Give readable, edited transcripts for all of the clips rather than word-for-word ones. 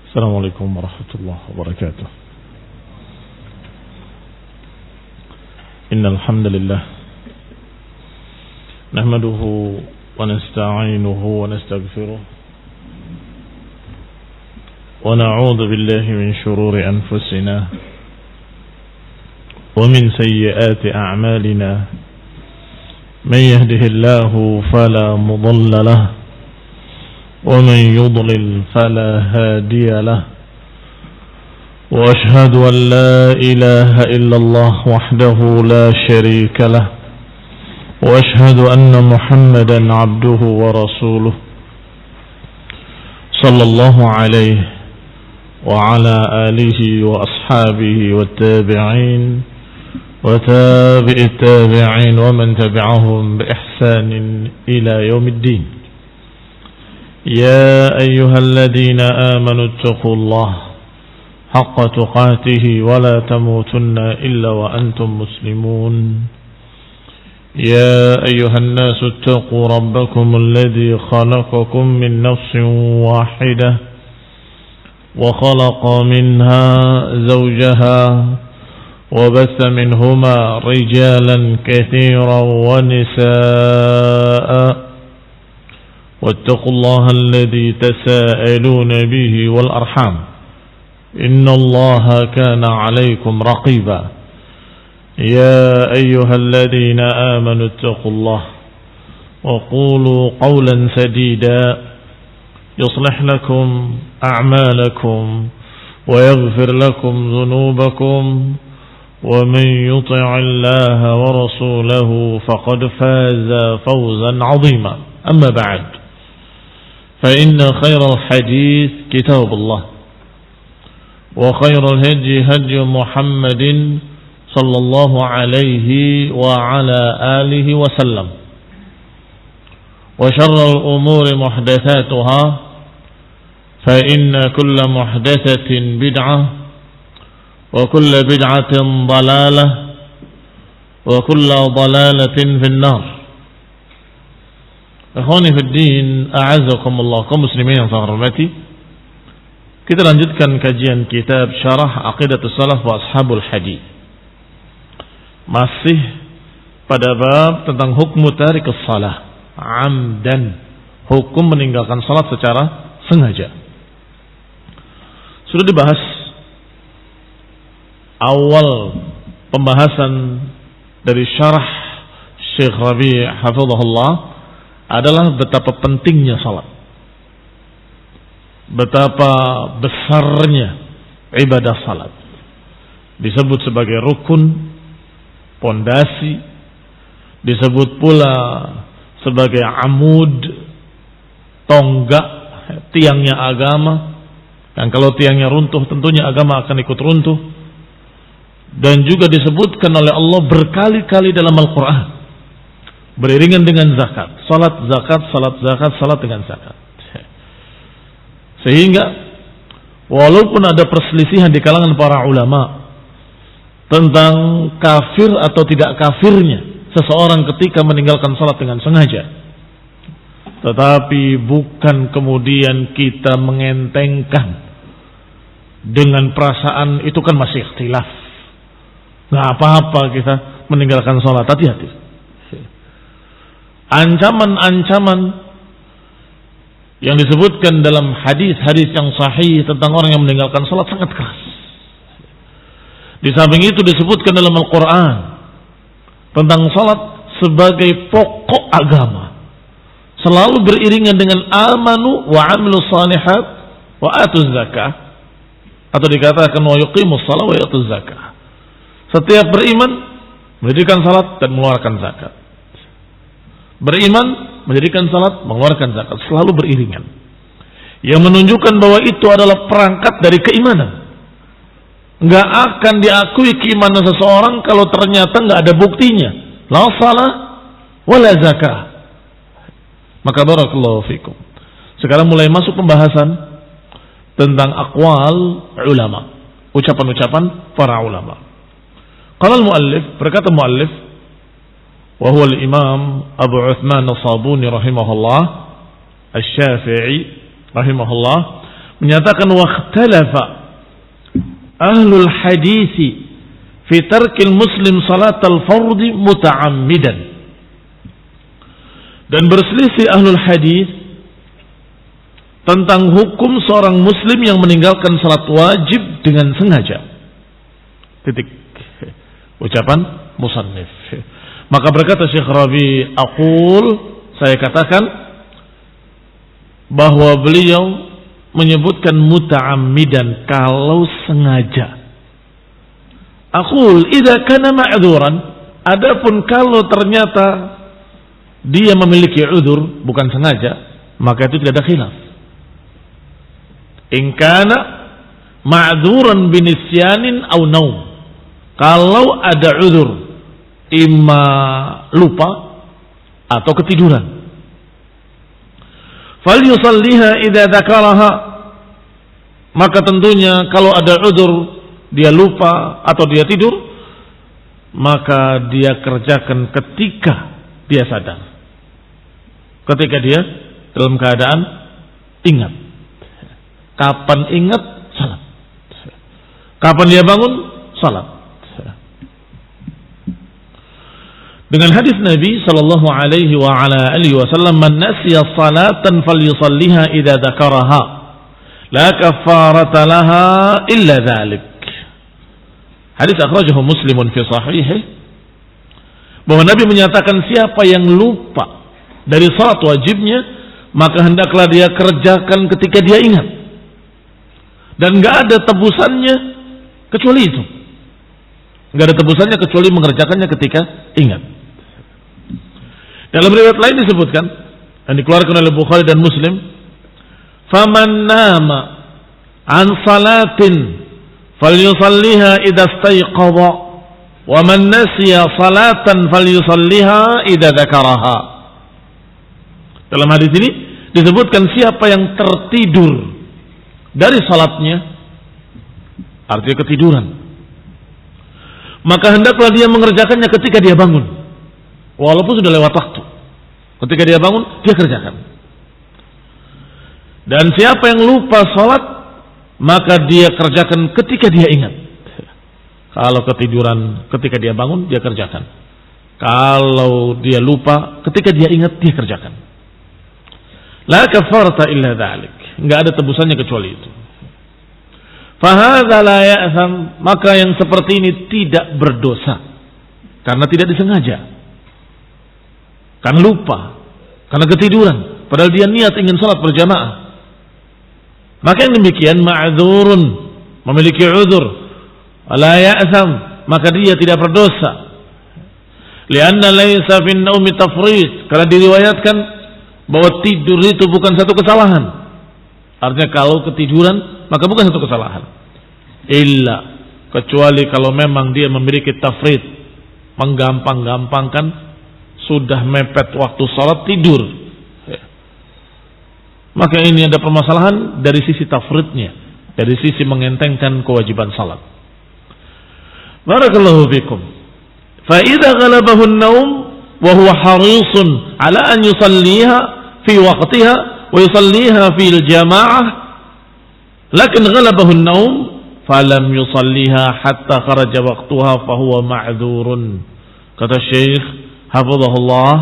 Assalamualaikum warahmatullahi wabarakatuh. Innal hamdalillah nahmaduhu wa nasta'inuhu wa nastaghfiruh wa na'udzu billahi min shururi anfusina wa min sayyiati a'malina. Man yahdihillahu fala mudilla lahu ومن يضلل فلا هادي له وأشهد أن لا إله إلا الله وحده لا شريك له وأشهد أن محمدا عبده ورسوله صلى الله عليه وعلى آله وأصحابه والتابعين وتابع التابعين ومن تبعهم بإحسان إلى يوم الدين. يا أيها الذين آمنوا اتقوا الله حق تقاته ولا تموتن إلا وأنتم مسلمون. يا أيها الناس اتقوا ربكم الذي خلقكم من نفس واحدة وخلق منها زوجها وبث منهما رجالا كثيرا ونساء واتقوا الله الذي تساءلون به والأرحام إن الله كان عليكم رقيبا. يا أيها الذين آمنوا اتقوا الله وقولوا قولا سديدا يصلح لكم أعمالكم ويغفر لكم ذنوبكم ومن يطع الله ورسوله فقد فاز فوزا عظيما. أما بعد فإن خير الحديث كتاب الله وخير الهدي هدي محمد صلى الله عليه وعلى آله وسلم وشر الأمور محدثاتها فإن كل محدثة بدعة وكل بدعة ضلالة وكل ضلالة في النار. Ikhwani fid din, a'azzakumullah, kaum muslimin yang saya hormati. Kita lanjutkan kajian kitab Syarah Aqidatus Salaf wa Ashabul Hadits. Masih pada bab tentang hukmu tarikus salah amdan, hukum meninggalkan salat secara sengaja. Sudah dibahas awal pembahasan dari syarah Syekh Rabi' hafizahullah adalah betapa pentingnya salat, betapa besarnya ibadah salat, disebut sebagai rukun, pondasi, disebut pula sebagai amud, tonggak, tiangnya agama, dan kalau tiangnya runtuh tentunya agama akan ikut runtuh. Dan juga disebutkan oleh Allah berkali-kali dalam Al-Quran beriringan dengan zakat, salat zakat, salat zakat, salat dengan zakat. Sehingga walaupun ada perselisihan di kalangan para ulama tentang kafir atau tidak kafirnya seseorang ketika meninggalkan salat dengan sengaja, tetapi bukan kemudian kita mengentengkan dengan perasaan itu kan masih ikhtilaf, nggak apa-apa kita meninggalkan salat. Hati-hati. Ancaman-ancaman yang disebutkan dalam hadis-hadis yang sahih tentang orang yang meninggalkan salat sangat keras. Di samping itu disebutkan dalam Al-Quran tentang salat sebagai pokok agama, selalu beriringan dengan amanu wa amilus salihat wa atuz zakah, atau dikatakan wa yuqimus shalah wa yutuz zakah. Setiap beriman mendirikan salat dan mengeluarkan zakat. Beriman, mendirikan salat, mengeluarkan zakat, selalu beriringan. Yang menunjukkan bahwa itu adalah perangkat dari keimanan. Enggak akan diakui keimanan seseorang kalau ternyata enggak ada buktinya. La salah wala zakah. Maka barakallahu fikum. Sekarang mulai masuk pembahasan tentang aqwal ulama, ucapan-ucapan para ulama. Qala al-muallif, berkata muallif, wa huwa al-imam Abu Uthman as-Sabuni rahimahullah, Asy-Syafi'i rahimahullah, menyatakan waqtalafa ahlul hadisi fi tarkil muslim salatal fardhi muta'ammidan. Dan berselisih ahlul hadis tentang hukum seorang muslim yang meninggalkan salat wajib dengan sengaja. Titik. Ucapan musannif. Maka berkata Syekh Rabi, saya katakan bahwa beliau menyebutkan muta'ammidan kalau sengaja. Idza kana ma'dzuran, adapun kalau ternyata dia memiliki udzur bukan sengaja, maka itu tidak ada khilaf. In kana ma'dzuran binisyanin aw naum. Kalau ada udzur, imma lupa atau ketiduran, falyusalliha idza dzakaraha, maka tentunya kalau ada udzur, dia lupa atau dia tidur, maka dia kerjakan ketika dia sadar, ketika dia dalam keadaan ingat. Kapan ingat, salat. Kapan dia bangun, salat. Dengan hadis Nabi sallallahu alaihi wa ala alihi wasallam, "Man nasiya salatan falyusalliha idza dzakaraha, la kaffarata laha illa dzalik." Hadis akhrajahu Muslimun fi sahihih, bahwa Nabi menyatakan siapa yang lupa dari salat wajibnya, maka hendaklah dia kerjakan ketika dia ingat, dan enggak ada tebusannya kecuali itu. Enggak ada tebusannya kecuali mengerjakannya ketika ingat. Dalam riwayat lain disebutkan, yang dikeluarkan oleh Bukhari dan Muslim, "Faman nama an salatin falyusalliha idza istayqadha, wa man nasiya salatan falyusalliha idza dzakaraha." Dalam hadis ini disebutkan siapa yang tertidur dari salatnya, artinya ketiduran, maka hendaklah dia mengerjakannya ketika dia bangun, walaupun sudah lewat waktu. Ketika dia bangun, dia kerjakan. Dan siapa yang lupa salat, maka dia kerjakan ketika dia ingat. Kalau ketiduran ketika dia bangun, dia kerjakan. Kalau dia lupa ketika dia ingat, dia kerjakan. La kafarata illa dzalik. Enggak ada tebusannya kecuali itu. Fahadza la ya'tham, maka yang seperti ini tidak berdosa karena tidak disengaja. Karena lupa, karena ketiduran, padahal dia niat ingin salat berjamaah. Maka yang demikian ma'dzurun, memiliki udzur, la ya'tham, maka dia tidak berdosa. Lianna laisa fin naumi tafrid, karena diriwayatkan bahwa tidur itu bukan satu kesalahan. Artinya kalau ketiduran maka bukan satu kesalahan. Illa, kecuali kalau memang dia memiliki tafrid, menggampang-gampangkan, sudah mepet waktu salat tidur, maka ini ada permasalahan dari sisi tafridnya, dari sisi mengentengkan kewajiban salat. Barakallahu fikum. Fa idza ghalabahu an-naum wa huwa harisun ala an yusalliha fi waqtiha wa yusalliha fi al-jama'ah, lakin ghalabahu an-naum falam yusalliha hatta kharaja waqtuha fa huwa ma'dzurun. Kata Syekh hafizahullah,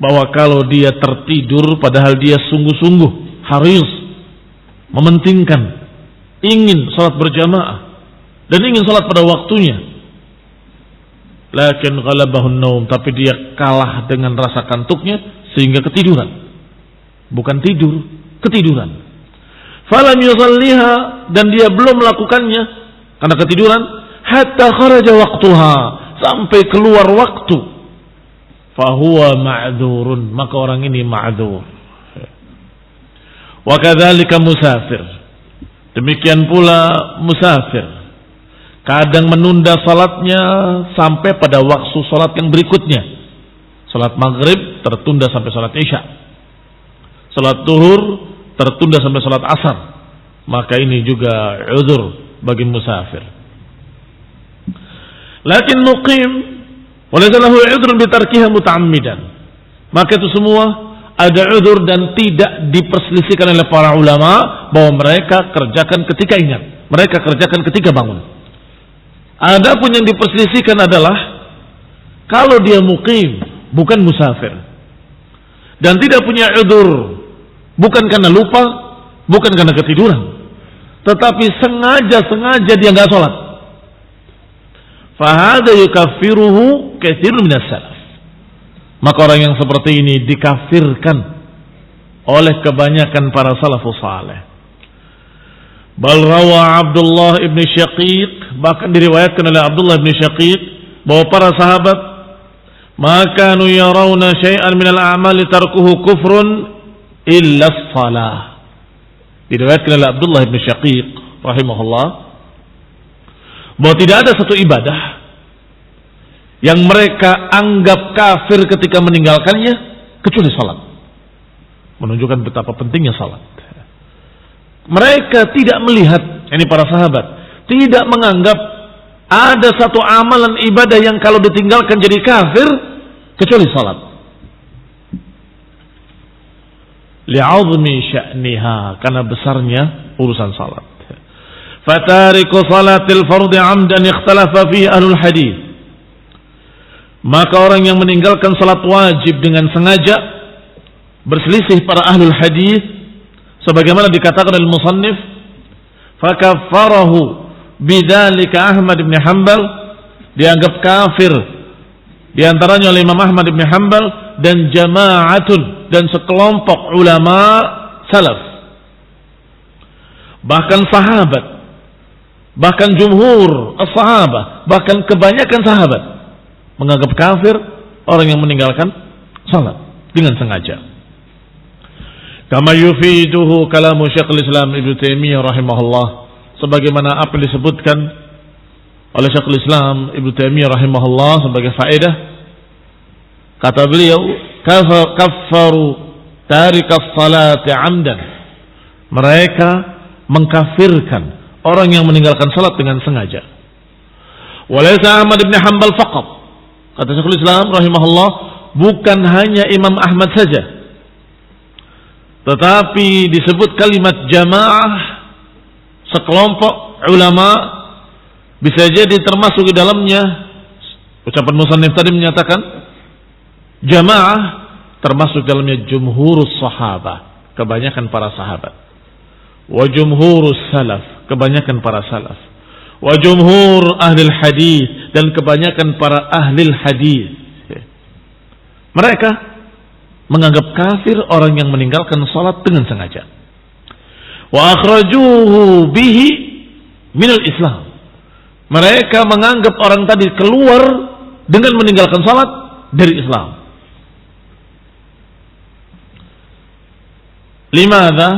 bahwa kalau dia tertidur padahal dia sungguh-sungguh haris, mementingkan, ingin salat berjamaah dan ingin salat pada waktunya, lakin ghalabahun naum, tapi dia kalah dengan rasa kantuknya sehingga ketiduran. Bukan tidur, ketiduran. Falam yusalliha, dan dia belum melakukannya karena ketiduran, hatta kharaja waqtuha, sampai keluar waktu. Fahuwa ma'dzurun, maka orang ini ma'dzur. Wa kadzalika musafir, demikian pula musafir, kadang menunda salatnya sampai pada waktu salat yang berikutnya. Salat maghrib tertunda sampai salat isya, salat zuhur tertunda sampai salat asar, maka ini juga uzur bagi musafir. Lakin muqim walaysa lahu udhrun bi tarkiha muta'ammidan, maka itu semua ada udzur dan tidak diperselisihkan oleh para ulama bahwa mereka kerjakan ketika ingat, mereka kerjakan ketika bangun. Adapun yang diperselisihkan adalah kalau dia muqim, bukan musafir, dan tidak punya udzur, bukan karena lupa, bukan karena ketiduran, tetapi sengaja dia nggak sholat, fahada yukaffiruhu katsirun minas salaf. Maka orang yang seperti ini dikafirkan oleh kebanyakan para salafus saleh. Bal rawa Abdullah ibn Syaqiq, bahkan diriwayatkan oleh Abdullah ibn Syaqiq bahwa para sahabat maka kanu yarawna syai'an minal a'mali tarkuhu kufrun illa shalah. Diriwayatkan oleh Abdullah ibn Syaqiq rahimahullah bahwa tidak ada satu ibadah yang mereka anggap kafir ketika meninggalkannya kecuali salat. Menunjukkan betapa pentingnya salat. Mereka tidak melihat, ini para sahabat, tidak menganggap ada satu amalan ibadah yang kalau ditinggalkan jadi kafir kecuali salat. Li'azmi sya'niha, karena besarnya urusan salat. Fatariku salatil fardhi 'amdan ikhtalafa fihi ahlul hadis. Maka orang yang meninggalkan salat wajib dengan sengaja berselisih para ahlul hadis, sebagaimana dikatakan oleh musannif, fakaffarahu bidzalika Ahmad bin Hanbal, dianggap kafir diantaranya oleh Imam Ahmad bin Hanbal dan jama'atun, dan sekelompok ulama salaf, bahkan sahabat, bahkan jumhur as-sahabah, bahkan kebanyakan sahabat menganggap kafir orang yang meninggalkan salat dengan sengaja. Kama yufiduhu kalamu Syekhul Islam Ibnu Taimiyah rahimahullah, sebagaimana apa yang disebutkan oleh Syekhul Islam Ibnu Taimiyah rahimahullah sebagai faedah. Kata beliau, kaffaru tarikas salati 'amdan. Mereka mengkafirkan orang yang meninggalkan salat dengan sengaja. Walaysa Ahmad bin Hanbal faqat. Kata Syekhul Islam rahimahullah, bukan hanya Imam Ahmad saja, tetapi disebut kalimat jamaah, sekelompok ulama, bisa jadi termasuk di dalamnya ucapan musannif tadi menyatakan jamaah, termasuk dalamnya jumhurus sahabah, kebanyakan para sahabat, wa jumhurus salaf, kebanyakan para salaf, wa jumhur ahli hadis, dan kebanyakan para ahli hadis. Mereka menganggap kafir orang yang meninggalkan salat dengan sengaja. Wa akhrajuhu bihi minal Islam. Mereka menganggap orang tadi keluar dengan meninggalkan salat dari Islam. Limadha?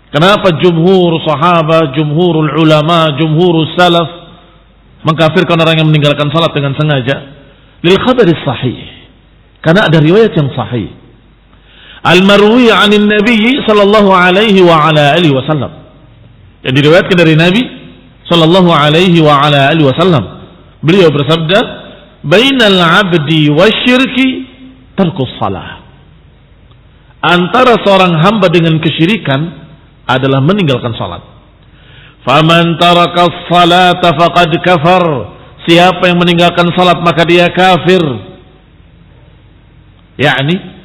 Kenapa jumhur sahabat, jumhurul ulama, jumhurus salaf mengkafirkan orang yang meninggalkan salat dengan sengaja? Lil khabaris sahih. Karena ada riwayat yang sahih. Al-marwi 'anil Nabi sallallahu alaihi wa ala alihi wasallam. Yang diriwayatkan dari Nabi sallallahu alaihi wa ala alihi wasallam. Beliau bersabda, "Bainal 'abdi wasyirki tarkus shalah." Antara seorang hamba dengan kesyirikan adalah meninggalkan salat. Faman taraka as-salata faqad kafar. Siapa yang meninggalkan salat maka dia kafir. Yakni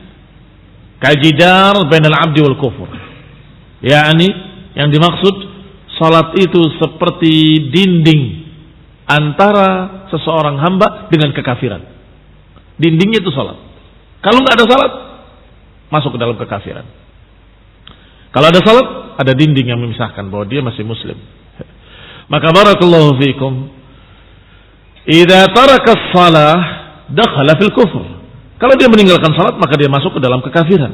kajidar bainal 'abdi wal kufur. Yakni yang dimaksud salat itu seperti dinding antara seseorang hamba dengan kekafiran. Dindingnya itu salat. Kalau nggak ada salat, masuk ke dalam kekafiran. Kalau ada salat, ada dinding yang memisahkan bahwa dia masih muslim. Maka barakallahu fikum, idza taraka as-salah dakhala fil kufr. Kalau dia meninggalkan salat maka dia masuk ke dalam kekafiran.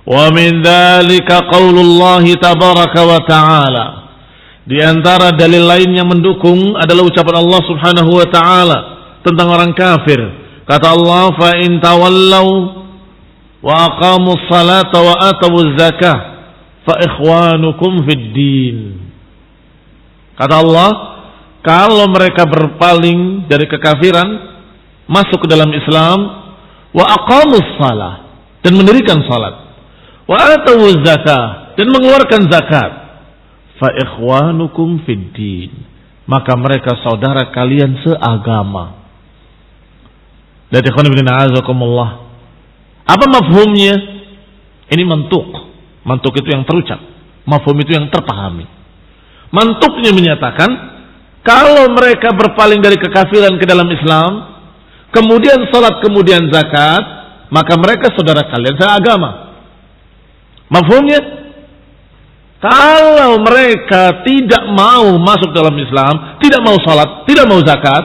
Wa min dzalika qaulullah tabaraka wa ta'ala. Di antara dalil lain yang mendukung adalah ucapan Allah Subhanahu wa taala tentang orang kafir. Kata Allah, fa in tawallaw wa aqamus salata wa atawuz zakah fa ikhwanukum fid din. Kata Allah, kalau mereka berpaling dari kekafiran, masuk ke dalam Islam, wa aqamus salah, dan mendirikan salat, wa atawuz zakah dan mengeluarkan zakat, fa ikhwanukum fid din, maka mereka saudara kalian seagama. Dan ikhwan fillah azakumullah, apa mafhumnya? Ini mantuk. Mantuk itu yang terucap, mafhum itu yang terpahami. Mantuknya menyatakan kalau mereka berpaling dari kekafiran ke dalam Islam, kemudian salat, kemudian zakat, maka mereka saudara kalian seagama. Mafhumnya, kalau mereka tidak mau masuk dalam Islam, tidak mau salat, tidak mau zakat,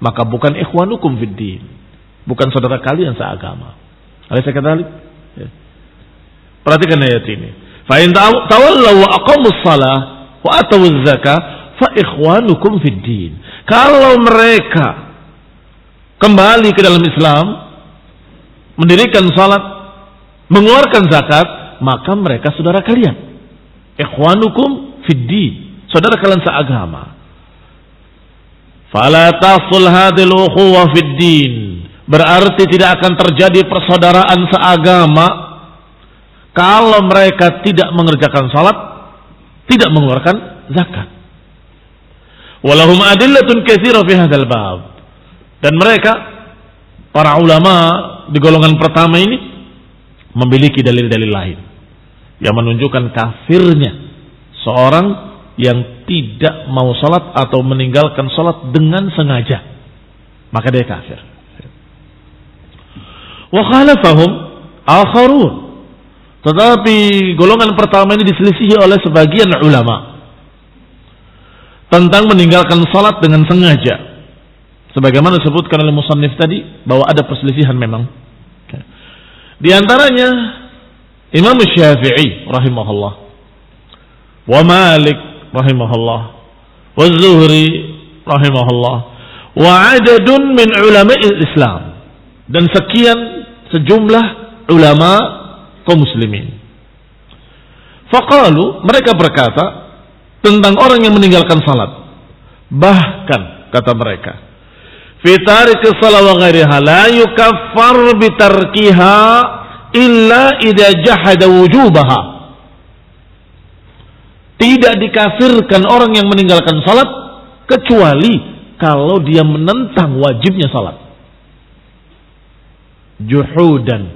maka bukan ikhwanukum fid din, bukan saudara kalian seagama. Alaysa kadzalik? Perhatikan ayat ini. Fa in tawallaw wa aqamus shalah wa atawuz zakah fa ikhwanukum fid din. Kalau mereka kembali ke dalam Islam, mendirikan salat, mengeluarkan zakat, maka mereka saudara kalian. Ikhwanukum fid din, saudara kalian seagama. Fala tasul hadhil ukhuwah fid din, berarti tidak akan terjadi persaudaraan seagama kalau mereka tidak mengerjakan salat, tidak mengeluarkan zakat. Walahum adillatun katsira fi hadzal bab. Dan mereka, para ulama di golongan pertama ini, memiliki dalil-dalil lain yang menunjukkan kafirnya seorang yang tidak mau salat atau meninggalkan salat dengan sengaja, maka dia kafir. Wa khalafahum akharun, tetapi golongan pertama ini diselisihi oleh sebagian ulama tentang meninggalkan salat dengan sengaja. Sebagaimana disebutkan oleh musannif tadi, bahwa ada perselisihan memang. Di antaranya Imam Syafi'i rahimahullah, wa Malik rahimahullah, wa Zuhri rahimahullah, wa adadun min ulama'il Islam, dan sejumlah ulama kaum muslimin. Faqalu, mereka berkata tentang orang yang meninggalkan salat, bahkan kata mereka, fi tariki shalah wa ghairiha la yukaffar bi tarkiha illa idza jahada wujubaha. Tidak dikafirkan orang yang meninggalkan salat kecuali kalau dia menentang wajibnya salat. Juhudan.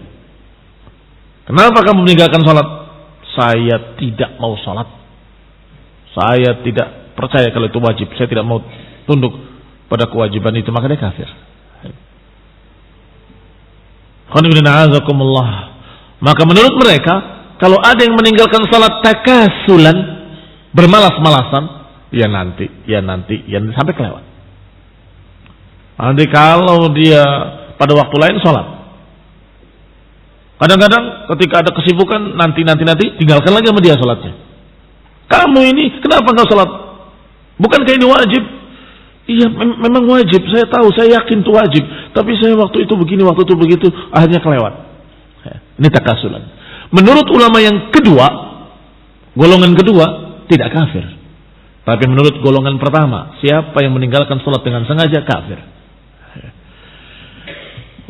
Kenapa kamu meninggalkan salat? Saya tidak mau salat. Saya tidak percaya kalau itu wajib. Saya tidak mau tunduk pada kewajiban itu, maka dia kafir. Maka menurut mereka, kalau ada yang meninggalkan salat takasulan, bermalas-malasan, ya nanti sampai kelewat. Nanti kalau dia pada waktu lain salat, kadang-kadang ketika ada kesibukan nanti tinggalkan lagi sama dia salatnya. Kamu ini kenapa nggak salat? Bukankah ini wajib? Iya, memang wajib. Saya tahu, saya yakin itu wajib. Tapi saya waktu itu begini, waktu itu begitu, akhirnya kelewat. Ini takasulan. Menurut ulama yang kedua, golongan kedua, tidak kafir. Tapi menurut golongan pertama, siapa yang meninggalkan salat dengan sengaja, kafir.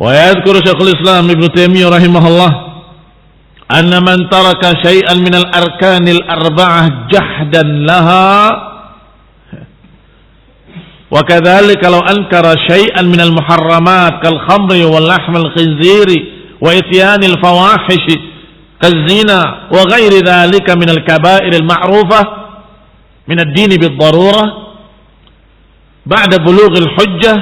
Wa yadhkuru Syekhul Islam Ibnu Taimiyah rahimahullah, anna man taraka syai'an minal arkanil arba'ah jahdan laha, wa kadzalika law ankara syai'an minal muharramat kal khamri wal lahmil khinziri wa ityanil fawahish kaz-zina wa ghairi dzalika minal kaba'ir al ma'rufah min ad-din bid darurah ba'da bulugh al hujjah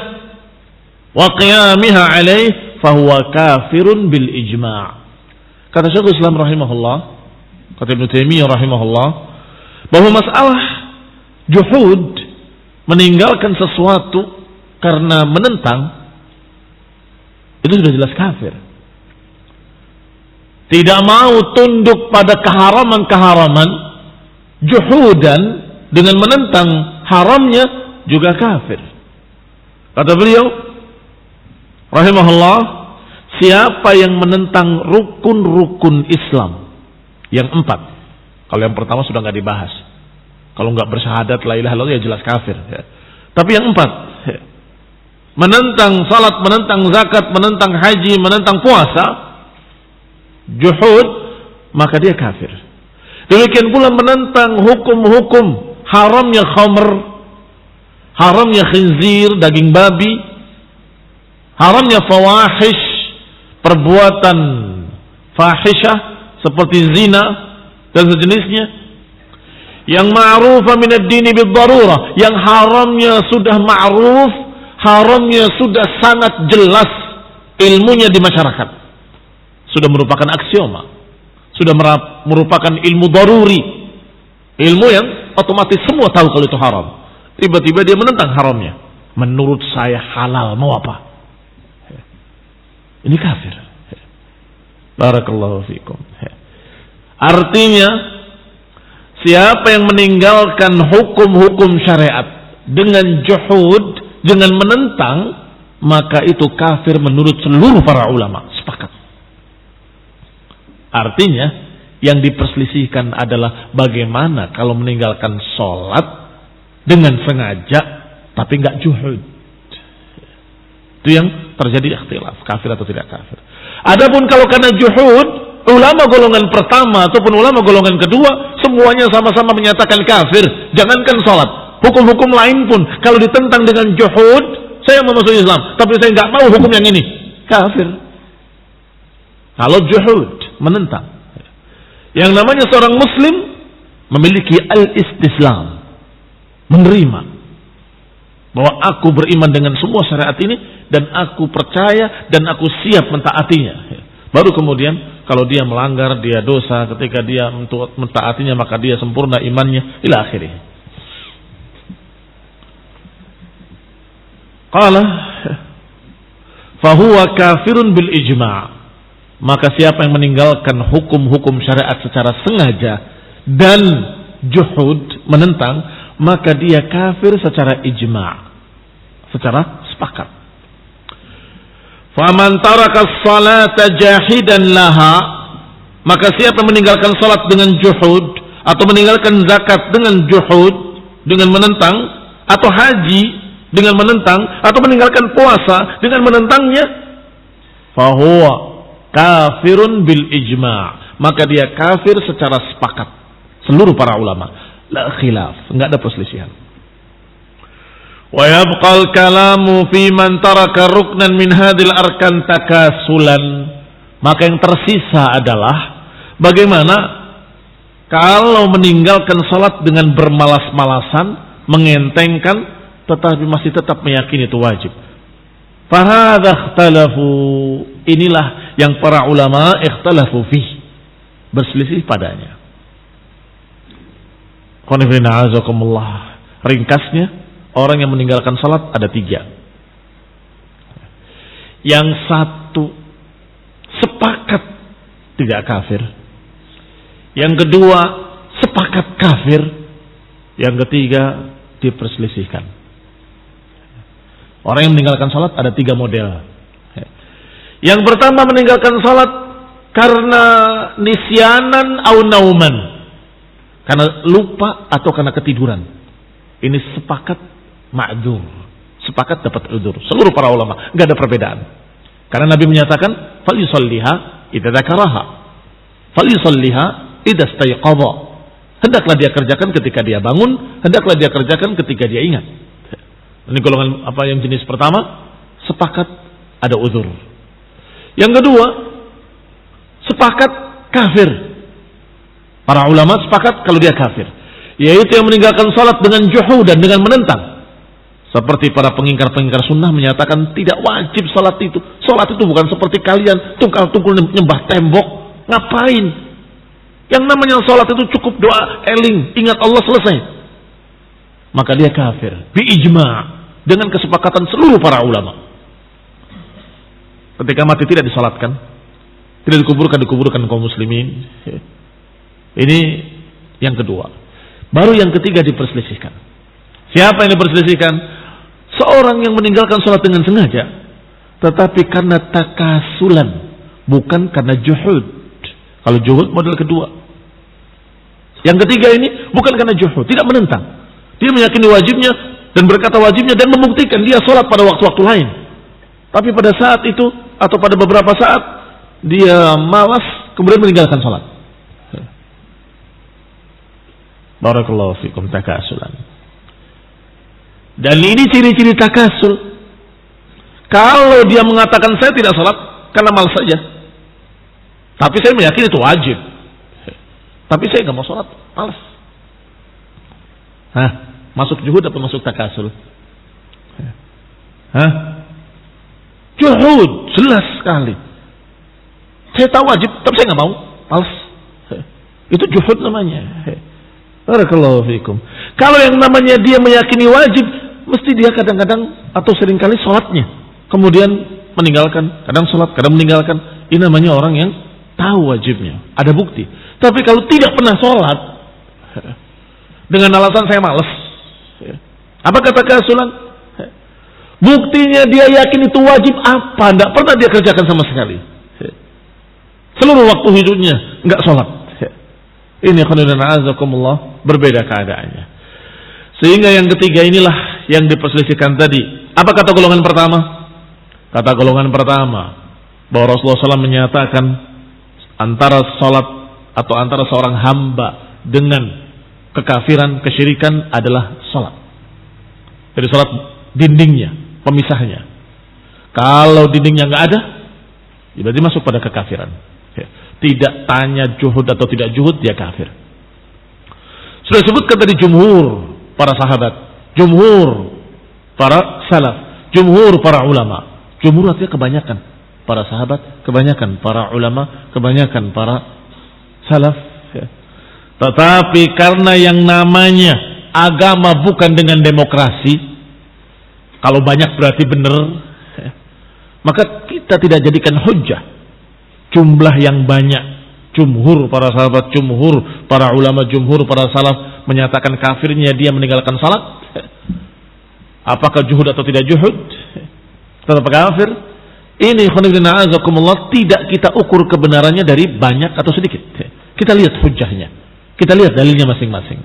wa qiyamiha alaih fahuwa kafirun bil ijma'. Kata Syekhul Islam rahimahullah, kata Ibnu Taimiyah rahimahullah, bahwa masalah juhud, meninggalkan sesuatu karena menentang, itu sudah jelas kafir. Tidak mau tunduk pada keharaman-keharaman, juhudan, dengan menentang haramnya, juga kafir. Kata beliau rahimahullah, siapa yang menentang rukun-rukun Islam yang 4, kalau yang pertama sudah nggak dibahas, kalau nggak bersyahadat la ilaha illallah ya jelas kafir ya. Tapi yang 4, menentang salat, menentang zakat, menentang haji, menentang puasa, juhud, maka dia kafir. Demikian pula menentang hukum-hukum haramnya khamr, haramnya khinzir, daging babi, haramnya fawahish, perbuatan fahishah seperti zina dan sejenisnya, yang ma'rufa min ad-dini bid-darurah, yang haramnya sudah ma'ruf, haramnya sudah sangat jelas ilmunya di masyarakat, sudah merupakan aksioma, sudah merupakan ilmu daruri, ilmu yang otomatis semua tahu kalau itu haram. Tiba-tiba dia menentang haramnya. Menurut saya halal, mau apa? Ini kafir. Barakallahu fikum. Artinya, siapa yang meninggalkan hukum-hukum syariat dengan juhud, dengan menentang, maka itu kafir menurut seluruh para ulama. Sepakat. Artinya, yang diperselisihkan adalah bagaimana kalau meninggalkan sholat dengan sengaja tapi nggak juhud. Itu yang terjadi ikhtilaf, kafir atau tidak kafir. Adapun kalau karena juhud, ulama golongan pertama ataupun ulama golongan kedua semuanya sama-sama menyatakan kafir. Jangankan sholat, hukum-hukum lain pun kalau ditentang dengan juhud, saya mau masuk Islam tapi saya nggak mau hukum yang ini, kafir. Kalau juhud, menentang. Yang namanya seorang muslim memiliki al-istislam, menerima bahwa aku beriman dengan semua syariat ini dan aku percaya dan aku siap mentaatinya. Baru kemudian kalau dia melanggar, dia dosa, ketika dia mentaatinya maka dia sempurna imannya ila akhirih. Qala fahuwa kafirun bil ijma'. Maka siapa yang meninggalkan hukum-hukum syariat secara sengaja dan juhud, menentang, maka dia kafir secara ijma', secara sepakat. Faman taraka as-salata jahidan laha, maka siapa yang meninggalkan salat dengan juhud atau meninggalkan zakat dengan juhud, dengan menentang, atau haji dengan menentang, atau meninggalkan puasa dengan menentangnya, fahuwa kafirun bil ijma', maka dia kafir secara sepakat seluruh para ulama, la khilaf, enggak ada perselisihan. Wa yabqal kalamu fi man taraka ruknan min hadhil arkan takasulan, maka yang tersisa adalah bagaimana kalau meninggalkan salat dengan bermalas-malasan, mengentengkan, tetapi masih tetap meyakini itu wajib. Fahadha ikhtalafu, inilah yang para ulama ikhtalafu fih, berselisih padanya. Qanifina azakumullah. Ringkasnya, orang yang meninggalkan salat ada 3. Yang satu sepakat tidak kafir, yang kedua sepakat kafir, yang ketiga diperselisihkan. Orang yang meninggalkan salat ada 3 model. Yang pertama meninggalkan salat karena nisyanan au nauman, karena lupa atau karena ketiduran. Ini sepakat ma'dzur, sepakat dapat udzur. Seluruh para ulama, enggak ada perbedaan. Karena Nabi menyatakan falyusalliha idza dzakaraha, falyusalliha idza istayqadha. Hendaklah dia kerjakan ketika dia bangun, hendaklah dia kerjakan ketika dia ingat. Ini golongan apa yang jenis pertama, sepakat ada udzur. Yang kedua, sepakat kafir. Para ulama sepakat kalau dia kafir, yaitu yang meninggalkan salat dengan juhud dan dengan menentang. Seperti para pengingkar-pengingkar sunnah menyatakan tidak wajib salat itu. Salat itu bukan seperti kalian tungkal-tungkul nyembah tembok. Ngapain? Yang namanya salat itu cukup doa eling, ingat Allah, selesai. Maka dia kafir bi ijma', dengan kesepakatan seluruh para ulama. Ketika mati tidak disalatkan, tidak dikuburkan kaum muslimin. Ini yang kedua. Baru yang ketiga diperselisihkan. Siapa yang diperselisihkan? Seorang yang meninggalkan salat dengan sengaja, tetapi karena takasulan, bukan karena juhud. Kalau juhud model kedua. Yang ketiga ini bukan karena juhud, tidak menentang. Dia meyakini wajibnya dan berkata wajibnya dan membuktikan dia sholat pada waktu-waktu lain. Tapi pada saat itu atau pada beberapa saat dia malas, kemudian meninggalkan salat. Barakallahu fikum, takasulan. Dan ini ciri-ciri takasul. Kalau dia mengatakan saya tidak salat karena malas saja, tapi saya meyakini itu wajib, tapi saya nggak mau salat, malas. Masuk juhud atau masuk takasul? Juhud, jelas sekali. Saya tahu wajib, tapi saya nggak mau, malas. Itu juhud namanya. Barakallahu fikum. Kalau yang namanya dia meyakini wajib, mesti dia kadang-kadang atau seringkali sholatnya kemudian meninggalkan, kadang sholat, kadang meninggalkan. Ini namanya orang yang tahu wajibnya, ada bukti. Tapi kalau tidak pernah sholat dengan alasan saya malas, apa kata kasulan? Buktinya dia yakin itu wajib apa? Tidak pernah dia kerjakan sama sekali. Seluruh waktu hidupnya nggak sholat. Ini khairan azakumullah, berbeda keadaannya. Sehingga yang ketiga inilah yang diperselisihkan tadi. Apa kata golongan pertama? Kata golongan pertama bahwa Rasulullah SAW menyatakan antara sholat atau antara seorang hamba dengan kekafiran, kesyirikan adalah sholat. Jadi sholat dindingnya, pemisahnya. Kalau dindingnya nggak ada, berarti masuk pada kekafiran. Tidak tanya juhud atau tidak juhud, dia kafir. Sudah sebutkan tadi jumhur para sahabat, jumhur para salaf, jumhur para ulama. Jumhur artinya kebanyakan para sahabat, kebanyakan para ulama, kebanyakan para salaf. Tetapi karena yang namanya agama bukan dengan demokrasi, kalau banyak berarti benar, maka kita tidak jadikan hujjah jumlah yang banyak. Jumhur para sahabat, jumhur para ulama, jumhur para salaf menyatakan kafirnya dia meninggalkan salat. Apakah juhud atau tidak juhud? Tetap kafir. Ini khairan azakumullah, tidak kita ukur kebenarannya dari banyak atau sedikit. Kita lihat hujjahnya, kita lihat dalilnya masing-masing.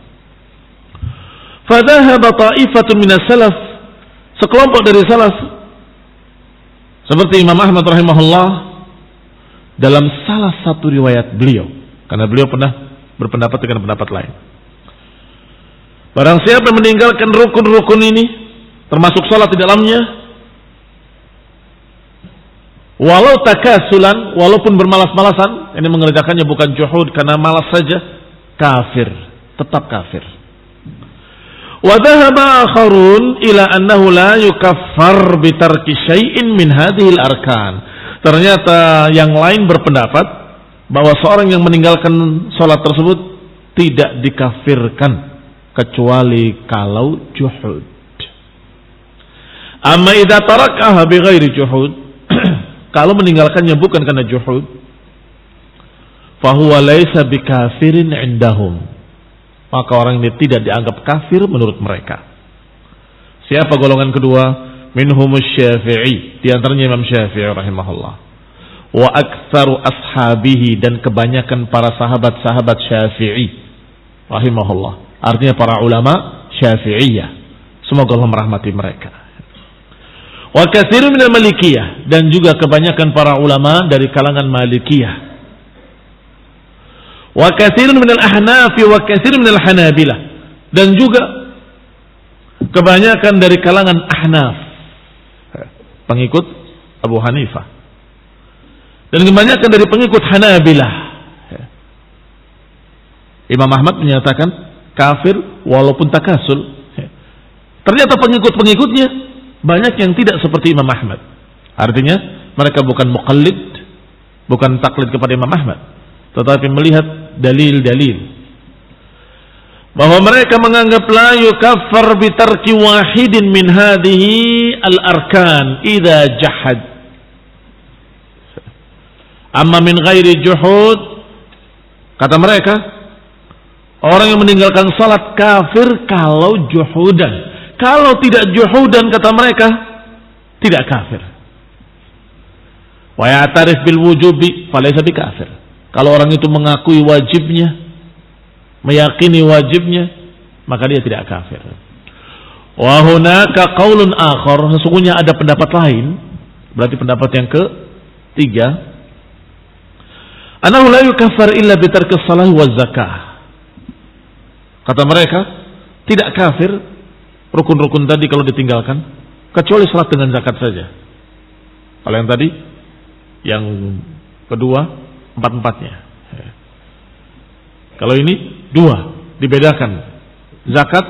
Fadhahaba ta'ifatun minas salaf, sekelompok dari salaf seperti Imam Ahmad rahimahullah dalam salah satu riwayat beliau, karena beliau pernah berpendapat dengan pendapat lain. Barang siapa yang meninggalkan rukun-rukun ini, termasuk salat di dalamnya, walau takasulan, walaupun bermalas-malasan, ini mengerjakannya bukan juhud karena malas saja, kafir, tetap kafir. Wa dhahaba akharun ila annahu la yukaffar bi tarki syai'in min hadhihi al-arkan. Ternyata yang lain berpendapat bahwa seorang yang meninggalkan salat tersebut tidak dikafirkan kecuali kalau juhud. Amma idza tarakaha bi ghairi juhud, kalau meninggalkannya bukan karena juhud, fahuwa laisa bikafirin indahum, maka orang ini tidak dianggap kafir menurut mereka. Siapa golongan kedua? Minhumus Syafi'i, di antaranya Imam Syafi'i rahimahullah. Wa aktsaru ashabihi, dan kebanyakan para sahabat-sahabat Syafi'i rahimahullah. Artinya para ulama Syafi'iyah. Semoga Allah merahmati mereka. Wa katsirun minal Malikiyah, dan juga kebanyakan para ulama dari kalangan Malikiyah. Wa katsirun minal Ahnaf wa katsirun minal Hanabilah, dan juga kebanyakan dari kalangan Ahnaf, pengikut Abu Hanifah, dan kebanyakan dari pengikut Hanabilah. Imam Ahmad menyatakan kafir walaupun takasul. Ternyata pengikut-pengikutnya banyak yang tidak seperti Imam Ahmad. Artinya mereka bukan muqallid, bukan taklid kepada Imam Ahmad, tetapi melihat dalil-dalil bahwa mereka menganggap la yukaffar bi tarki wahidin min hadhihi al-arkan idza jahad. Amma min ghairi juhud, kata mereka, orang yang meninggalkan salat kafir kalau juhudan. Kalau tidak juhudan, kata mereka, tidak kafir. Wa ya'tarif bil wujubi falaysa bikafir. Kalau orang itu mengakui wajibnya, meyakini wajibnya, maka dia tidak kafir. Wa hunaka qaulun akhar, sesungguhnya ada pendapat lain, berarti pendapat yang ketiga. Anahu la yukaffar illa bitarkis salah wa zakah. Kata mereka, tidak kafir rukun-rukun tadi kalau ditinggalkan, kecuali salat dengan zakat saja. Kalau yang tadi, yang kedua, empat-empatnya. Kalau ini, dua, dibedakan. Zakat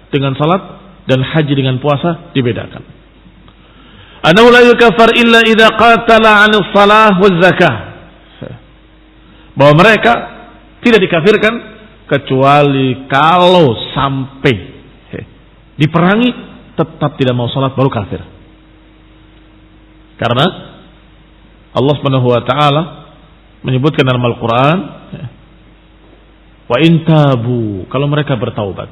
dengan salat dan haji dengan puasa dibedakan. Anahu la yukaffar illa idza qatala 'anil salah waz zakah. Bahwa mereka tidak dikafirkan kecuali kalau sampai diperangi tetap tidak mau salat baru kafir. Karena Allah Subhanahu wa taala menyebutkan dalam Al-Qur'an, wa in tabu, kalau mereka bertaubat,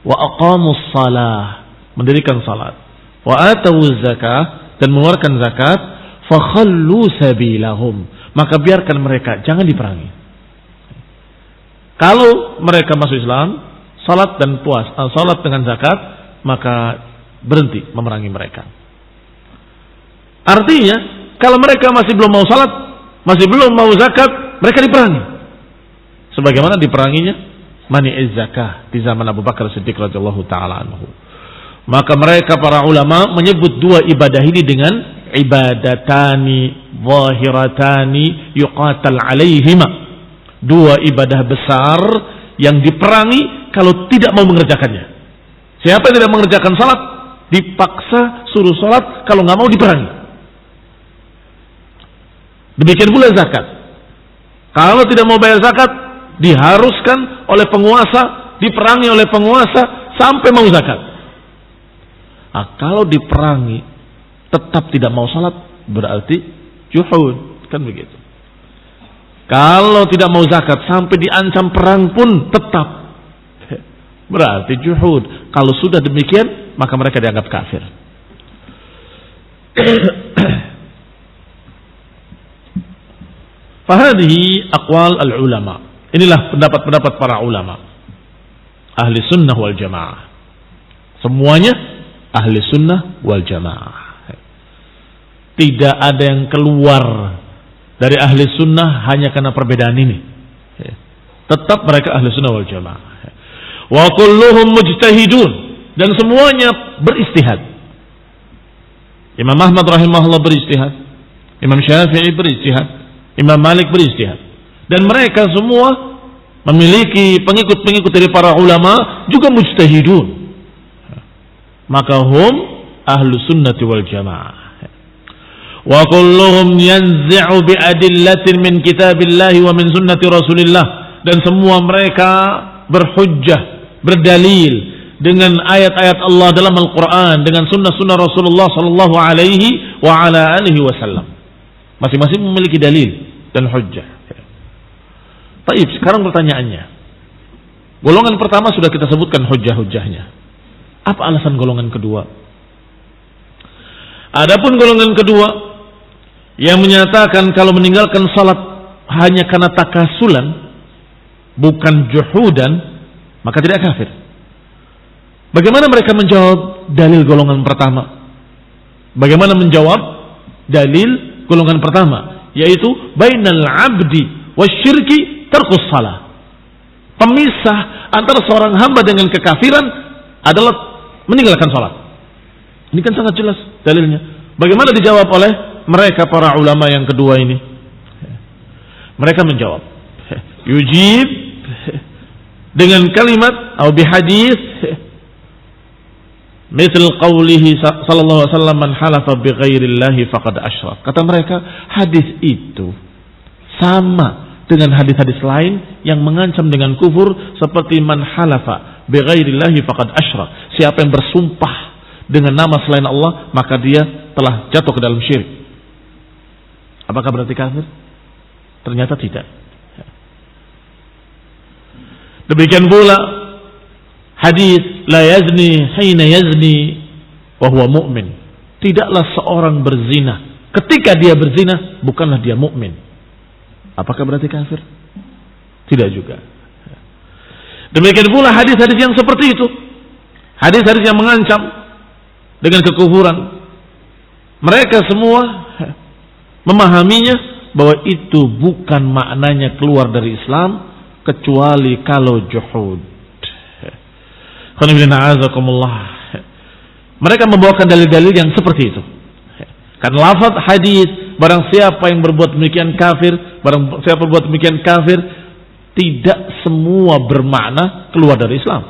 wa aqamus shalah, mendirikan salat, wa atawuz zakah, dan mengeluarkan zakat, fa khallu sabilahum, maka biarkan mereka, jangan diperangi. Kalau mereka masuk Islam, salat dan puasa, salat dengan zakat, maka berhenti memerangi mereka. Artinya, kalau mereka masih belum mau salat, masih belum mau zakat, mereka diperangi. Sebagaimana diperanginya mani'iz zakah di zaman Abu Bakar Siddiq radhiyallahu taala anhu. Maka mereka para ulama menyebut dua ibadah ini dengan ibadatani zahiratani yuqatal alaihima. Dua ibadah besar yang diperangi kalau tidak mau mengerjakannya. Siapa yang tidak mengerjakan salat dipaksa suruh salat, kalau nggak mau diperangi. Demikian pula zakat. Kalau tidak mau bayar zakat, diharuskan oleh penguasa, diperangi oleh penguasa sampai mau zakat. Nah, kalau diperangi tetap tidak mau salat, berarti juhud, kan begitu. Kalau tidak mau zakat sampai diancam perang pun tetap, berarti juhud. Kalau sudah demikian, maka mereka dianggap kafir. Fahadihi aqwal al-ulama. Inilah pendapat-pendapat para ulama ahli sunnah wal jamaah. Semuanya ahli sunnah wal jamaah. Tidak ada yang keluar dari ahli sunnah hanya karena perbedaan ini. Tetap mereka ahli sunnah wal jamaah. Wa kulluhum mujtahidun, dan semuanya beristihad. Imam Ahmad rahimahullah beristihad, Imam Syafi'i beristihad, Imam Malik beristihad, dan mereka semua memiliki pengikut-pengikut dari para ulama juga mujtahidun. Maka hum ahlu sunnati wal jamaah. Wa kulluhum yanzi'u bi adillatin min kitabillahi wa min sunnati rasulillah, dan semua mereka berhujjah, berdalil dengan ayat-ayat Allah dalam Al-Quran, dengan sunnah-sunnah Rasulullah sallallahu alaihi wa ala alihi wasallam. Masing-masing memiliki dalil dan hujjah. Baik, sekarang pertanyaannya. Golongan pertama sudah kita sebutkan hujjah-hujjahnya. Apa alasan golongan kedua? Adapun golongan kedua yang menyatakan kalau meninggalkan salat hanya karena takasulan, bukan juhudan, maka tidak kafir. Bagaimana mereka menjawab dalil golongan pertama? Bagaimana menjawab dalil golongan pertama, yaitu bainal abdi wasyirki tarkus salah. Pemisah antara seorang hamba dengan kekafiran adalah meninggalkan salat. Ini kan sangat jelas dalilnya. Bagaimana dijawab oleh mereka para ulama yang kedua ini? Mereka menjawab, yujib dengan kalimat atau bihadis misal qawlihi sallallahu alaihi wasallam, man halafa bighairillahi faqad asyrak. Kata mereka, hadis itu sama dengan hadis-hadis lain yang mengancam dengan kufur, seperti man halafa bighairillahi faqad asyrak. Siapa yang bersumpah dengan nama selain Allah, maka dia telah jatuh ke dalam syirik. Apakah berarti kafir? Ternyata tidak. Demikian pula hadis la yazni hina yazni wa huwa mu'min. Tidaklah seorang berzina ketika dia berzina, bukanlah dia mukmin. Apakah berarti kafir? Tidak juga. Demikian pula hadis-hadis yang seperti itu, hadis-hadis yang mengancam dengan kekufuran, mereka semua memahaminya bahwa itu bukan maknanya keluar dari Islam kecuali kalau juhud. Mereka membawakan dalil-dalil yang seperti itu. Kan lafaz hadis, barang siapa yang berbuat demikian kafir, barang siapa berbuat demikian kafir, tidak semua bermakna keluar dari Islam.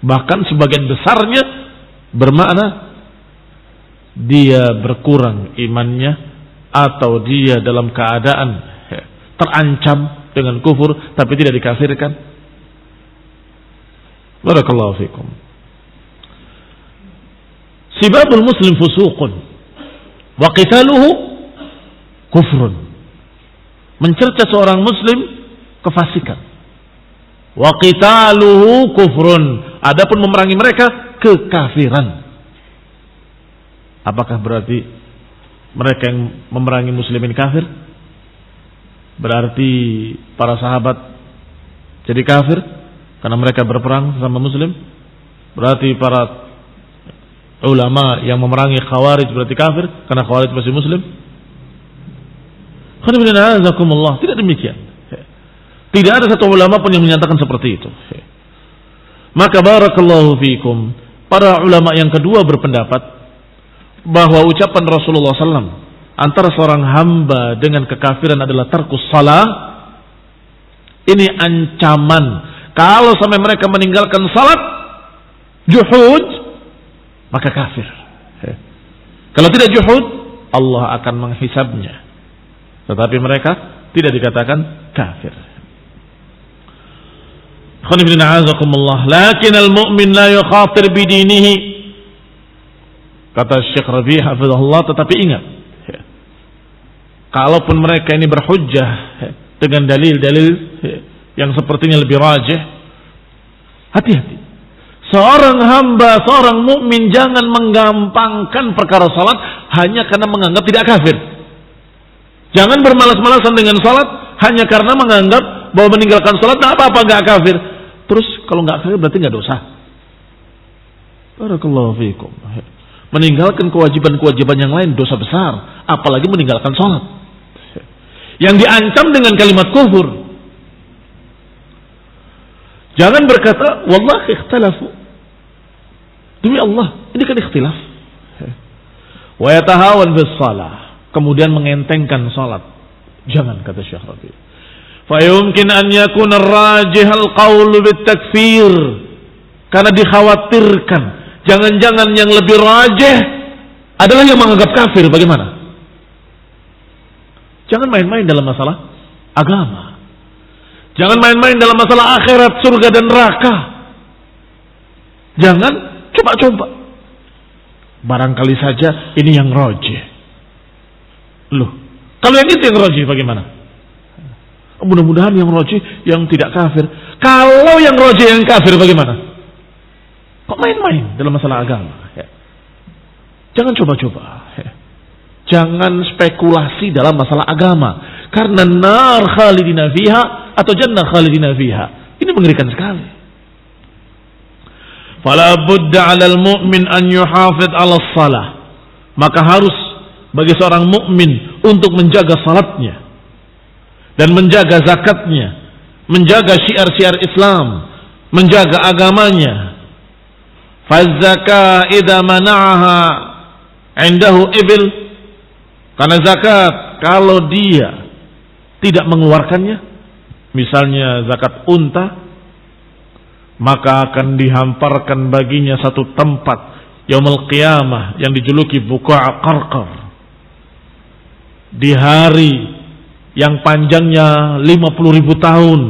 Bahkan sebagian besarnya bermakna dia berkurang imannya atau dia dalam keadaan terancam dengan kufur tapi tidak dikafirkan. Barakallahu fikum. Sibabul muslim fusuqun wa qitaluhu kufrun. Mencerca seorang muslim kefasikan. Wa qitaluhu kufrun. Adapun memerangi mereka kekafiran. Apakah berarti mereka yang memerangi muslimin kafir? Berarti para sahabat jadi kafir karena mereka berperang sama muslim? Berarti para ulama yang memerangi khawarij berarti kafir karena khawarij masih muslim? Tidak demikian. Tidak ada satu ulama pun yang menyatakan seperti itu. Maka barakallahu fikum, para ulama yang kedua berpendapat bahwa ucapan Rasulullah SAW antara seorang hamba dengan kekafiran adalah tarkus salah. Ini ancaman. Kalau sampai mereka meninggalkan salat, juhud, maka kafir. Kalau tidak juhud, Allah akan menghisabnya. Tetapi mereka tidak dikatakan kafir. Lakin al-mu'min la yukhatir bidinihi. Kata Syekh Rabi' hafizahullah, tetapi ingat, kalaupun mereka ini berhujjah dengan dalil-dalil yang sepertinya lebih rajih, hati-hati. Seorang hamba, seorang mukmin jangan menggampangkan perkara salat hanya karena menganggap tidak kafir. Jangan bermalas-malasan dengan salat hanya karena menganggap bahwa meninggalkan salat tak apa-apa, enggak kafir. Terus kalau enggak kafir berarti enggak dosa. Barakallahu fiikum. Meninggalkan kewajiban-kewajiban yang lain dosa besar, apalagi meninggalkan salat yang diancam dengan kalimat kufur. Jangan berkata wallahi ikhtalafu, demi Allah ini kan ikhtilaf, wa yatahawan bis salah, kemudian mengentengkan salat. Jangan, kata Syekh Rabi'. Fa yumkin an yakuna ar-rajih al-qaul bit takfir, karena dikhawatirkan jangan-jangan yang lebih rajih adalah yang menganggap kafir. Bagaimana? Jangan main-main dalam masalah agama. Jangan main-main dalam masalah akhirat, surga dan neraka. Jangan coba-coba. Barangkali saja ini yang rajih. Loh, kalau yang itu yang rajih bagaimana? Mudah-mudahan yang rajih yang tidak kafir. Kalau yang rajih yang kafir bagaimana? Kok main-main dalam masalah agama? Jangan coba-coba. Jangan spekulasi dalam masalah agama. Karena nar khalidina fiha atau jannah khalidina fiha. Ini mengerikan sekali. Fala budda 'alal mu'min an yuhafidh 'ala shalah. Maka harus bagi seorang mukmin untuk menjaga salatnya dan menjaga zakatnya, menjaga syiar-syiar Islam, menjaga agamanya. Faz-zakah idza mana'aha 'indahu ibil, karena zakat kalau dia tidak mengeluarkannya, misalnya zakat unta, maka akan dihamparkan baginya satu tempat yaumul qiyamah yang dijuluki buqa' qarqar, di hari yang panjangnya 50.000 tahun,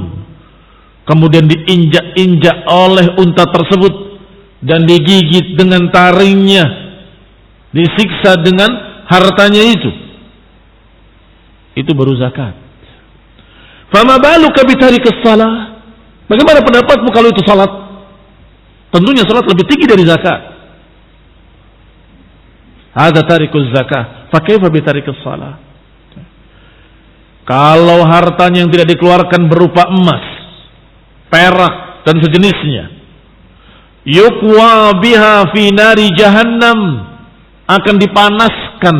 kemudian diinjak-injak oleh unta tersebut dan digigit dengan taringnya, disiksa dengan hartanya itu baru zakat. Fama baluka bitarikas salah? Bagaimana pendapatmu kalau itu salat? Tentunya salat lebih tinggi dari zakat. Ada tarikuz zakah, fa kaifa bitarikas salah? Kalau hartanya yang tidak dikeluarkan berupa emas, perak dan sejenisnya, yukwa biha fi nari jahannam, akan dipanaskan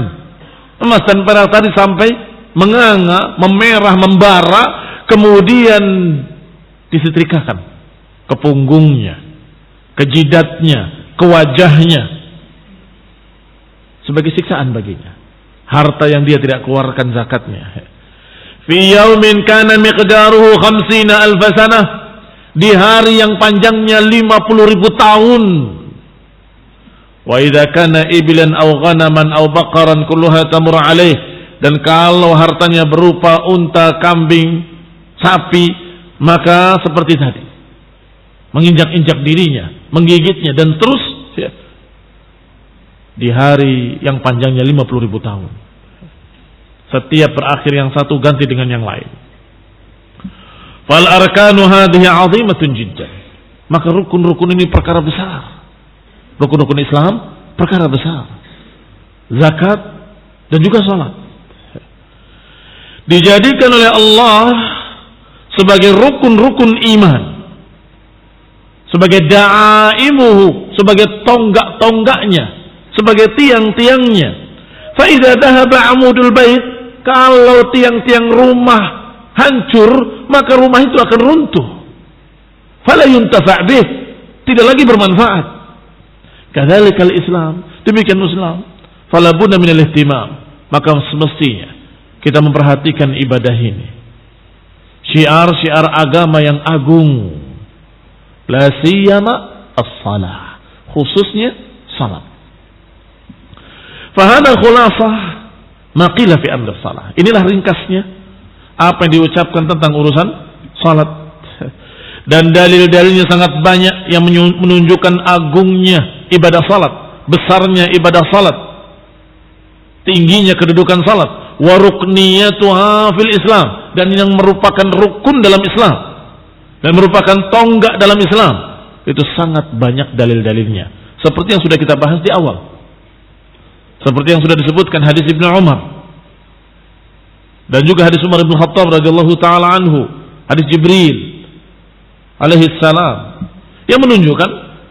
emas dan perak tadi sampai menganga, memerah, membara, kemudian disetrikakan ke punggungnya, ke jidatnya, ke wajahnya, sebagai siksaan baginya. Harta yang dia tidak keluarkan zakatnya. Fi yaumin kana miqdaruhu 50,000 sanah, di hari yang panjangnya 50.000 tahun. Wa idza kana iblan aw ghanaman aw baqaran kulluha tamur alaih, dan kalau hartanya berupa unta, kambing, sapi, maka seperti tadi, menginjak-injak dirinya, menggigitnya, dan terus ya, di hari yang panjangnya 50.000 tahun. Setiap berakhir yang satu ganti dengan yang lain. Fal arkanu hadhihi 'azimatun jiddan. Maka rukun-rukun ini perkara besar. Rukun-rukun Islam perkara besar. Zakat dan juga salat dijadikan oleh Allah sebagai rukun-rukun iman, sebagai da'imuhu, sebagai tonggak-tonggaknya, sebagai tiang-tiangnya. Fa idza dhahaba 'amudul bait, kalau tiang-tiang rumah hancur, maka rumah itu akan runtuh. Fala yuntafa' bih, tidak lagi bermanfaat. Kadzalikal Islam, demikian Islam. Fala budda minal ihtimam, maka semestinya kita memperhatikan ibadah ini. Syiar-syiar agama yang agung. La siyama as-salah, khususnya salat. Fahada khulasah ma qila fi amr salah. Inilah ringkasnya apa yang diucapkan tentang urusan salat. Dan dalil-dalilnya sangat banyak yang menunjukkan agungnya ibadah salat, besarnya ibadah salat, tingginya kedudukan salat, wa rukniyatuha fil Islam, dan yang merupakan rukun dalam Islam dan merupakan tonggak dalam Islam. Itu sangat banyak dalil-dalilnya, seperti yang sudah kita bahas di awal, seperti yang sudah disebutkan hadis Ibnu Umar dan juga hadis Umar bin Khattab radhiyallahu taala anhu, hadis Jibril alaihi salam, yang menunjukkan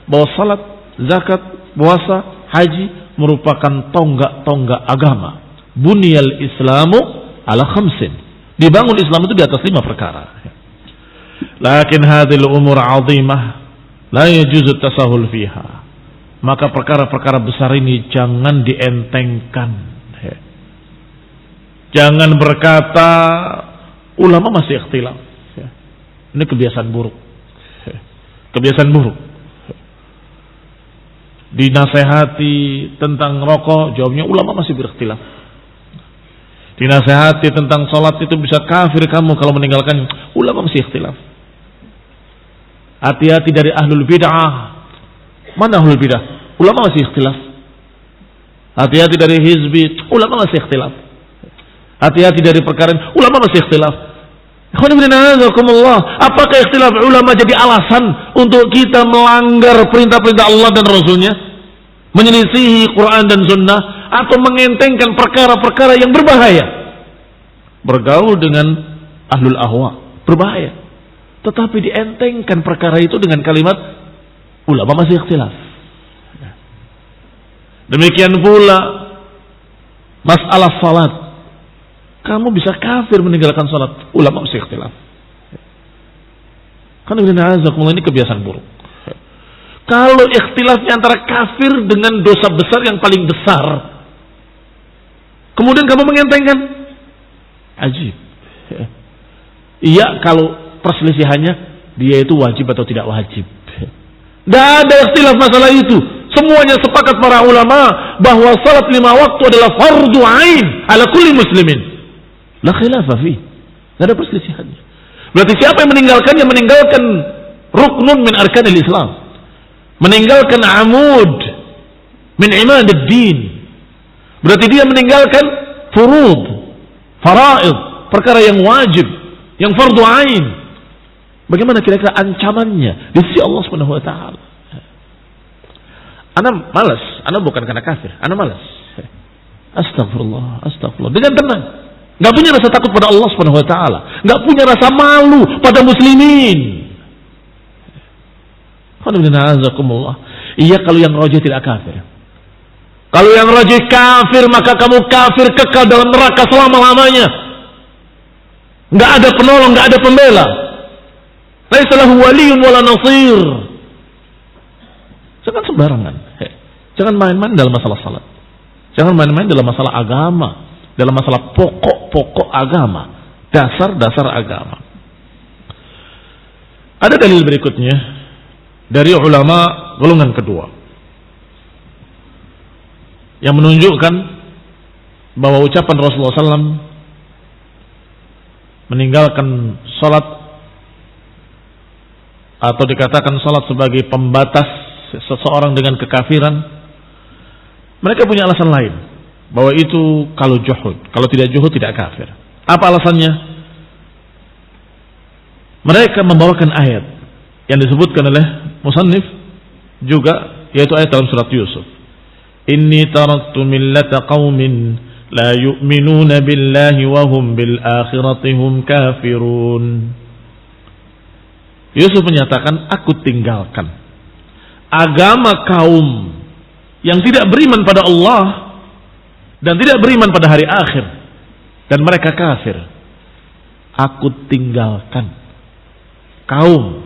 bahwa salat, zakat, puasa, haji merupakan tonggak-tonggak agama. Bunyal Islamu ala khamsin, dibangun Islam itu di atas 5 perkara. Lakin hadhil umur 'azimah la yajuzu tasahul fiha. Maka perkara-perkara besar ini jangan dientengkan. Jangan berkata ulama masih ikhtilaf. Ini kebiasaan buruk. Kebiasaan buruk. Dinasehati tentang rokok, jawabnya ulama masih berikhtilaf. Dinasehati tentang sholat, itu bisa kafir kamu kalau meninggalkan, ulama masih ikhtilaf. Hati-hati dari ahlul bid'ah. Mana ahlul bid'ah? Ulama masih ikhtilaf. Hati-hati dari hizbi, ulama masih ikhtilaf. Hati-hati dari perkara, ulama masih ikhtilaf. Apakah ikhtilaf ulama jadi alasan untuk kita melanggar perintah-perintah Allah dan Rasulnya, menyelisihi Quran dan Sunnah, atau mengentengkan perkara-perkara yang berbahaya? Bergaul dengan ahlul ahwa berbahaya, tetapi dientengkan perkara itu dengan kalimat ulama masih ikhtilaf. Demikian pula masalah salat. Kamu bisa kafir meninggalkan salat, ulama masih ikhtilaf. Karena ini kebiasaan buruk. Kalau ikhtilafnya antara kafir dengan dosa besar yang paling besar, kemudian kamu mengentengkan, ajib. Iya, kalau perselisihannya dia itu wajib atau tidak wajib. Tidak ada ikhtilaf masalah itu. Semuanya sepakat para ulama bahwa salat 5 waktu adalah fardu ain ala kulli muslimin. La khilafah fi. Tidak ada perselisihannya. Berarti siapa yang meninggalkannya, meninggalkan ruknun min arkanil Islam, meninggalkan amud min imadid din. Berarti dia meninggalkan furud, faraid, perkara yang wajib, yang fardu ain. Bagaimana kira-kira ancamannya di sisi Allah Subhanahu wa taala? Ana malas, ana bukan karena kafir, ana malas. Astagfirullah, astagfirullah. Dengan tenang. Gak punya rasa takut pada Allah Subhanahu wa taala, gak punya rasa malu pada muslimin. Iya, kalau yang rajih tidak kafir. Kalau yang rajih kafir, maka kamu kafir kekal dalam neraka selama-lamanya. Nggak ada penolong, nggak ada pembela. Laisa lahu waliyun wala nasir. Jangan sembarangan. Jangan main-main dalam masalah salat. Jangan main-main dalam masalah agama, dalam masalah pokok-pokok agama, dasar-dasar agama. Ada dalil berikutnya dari ulama golongan kedua yang menunjukkan bahwa ucapan Rasulullah SAW meninggalkan salat atau dikatakan salat sebagai pembatas seseorang dengan kekafiran. Mereka punya alasan lain bahwa itu kalau juhud, kalau tidak juhud tidak kafir. Apa alasannya? Mereka membawakan ayat yang disebutkan oleh musannif juga, yaitu ayat dalam surat Yusuf. Inni taraktu millata qaumin la yu'minuna billahi wa hum bil akhirati hum kafirun. Yusuf menyatakan, aku tinggalkan agama kaum yang tidak beriman pada Allah dan tidak beriman pada hari akhir, dan mereka kafir. Aku tinggalkan kaum